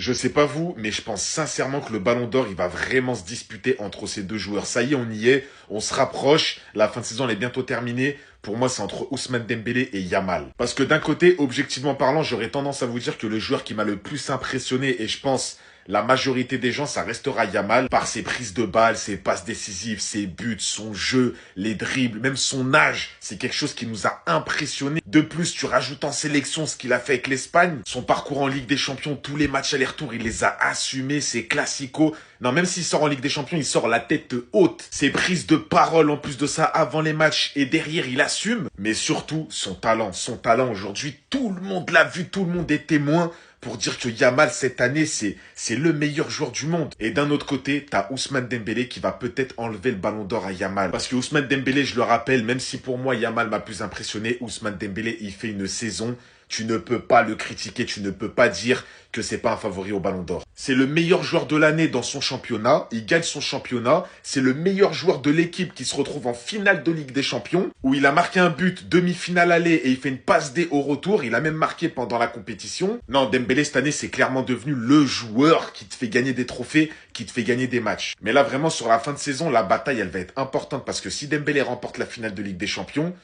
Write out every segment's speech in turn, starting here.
Je sais pas vous, mais je pense sincèrement que le Ballon d'Or, il va vraiment se disputer entre ces deux joueurs. Ça y est, on y est, on se rapproche. La fin de saison, elle est bientôt terminée. Pour moi, c'est entre Ousmane Dembélé et Yamal. Parce que d'un côté, objectivement parlant, j'aurais tendance à vous dire que le joueur qui m'a le plus impressionné, et je pense la majorité des gens, ça restera Yamal, par ses prises de balles, ses passes décisives, ses buts, son jeu, les dribbles, même son âge. C'est quelque chose qui nous a impressionnés. De plus, tu rajoutes en sélection ce qu'il a fait avec l'Espagne, son parcours en Ligue des Champions, tous les matchs aller-retour, il les a assumés, ses classicos. Non, même s'il sort en Ligue des Champions, il sort la tête haute. Ses prises de parole en plus de ça avant les matchs et derrière, il assume. Mais surtout, son talent. Son talent aujourd'hui, tout le monde l'a vu, tout le monde est témoin pour dire que Yamal, cette année, c'est le meilleur joueur du monde. Et d'un autre côté, t'as Ousmane Dembélé qui va peut-être enlever le ballon d'or à Yamal. Parce que Ousmane Dembélé, je le rappelle, même si pour moi, Yamal m'a plus impressionné, Ousmane Dembélé, il fait une saison. Tu ne peux pas le critiquer, tu ne peux pas dire que c'est pas un favori au Ballon d'Or. C'est le meilleur joueur de l'année dans son championnat, il gagne son championnat, c'est le meilleur joueur de l'équipe qui se retrouve en finale de Ligue des Champions, où il a marqué un but, demi-finale aller, et il fait une passe D au retour, il a même marqué pendant la compétition. Non, Dembélé cette année, c'est clairement devenu le joueur qui te fait gagner des trophées, qui te fait gagner des matchs. Mais là, vraiment, sur la fin de saison, la bataille, elle va être importante, parce que si Dembélé remporte la finale de Ligue des Champions,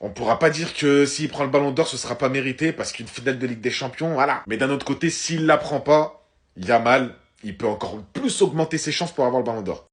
on pourra pas dire que s'il prend le ballon d'or, ce sera pas mérité parce qu'une finale de Ligue des Champions, voilà. Mais d'un autre côté, s'il la prend pas, Yamal, il peut encore plus augmenter ses chances pour avoir le ballon d'or.